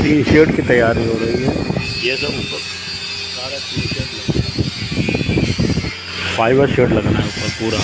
T shirt की तैयारी हो रही है। ये सब ऊपर सारा टी शर्ट लगना है। फाइबर शर्ट लगना है ऊपर पूरा।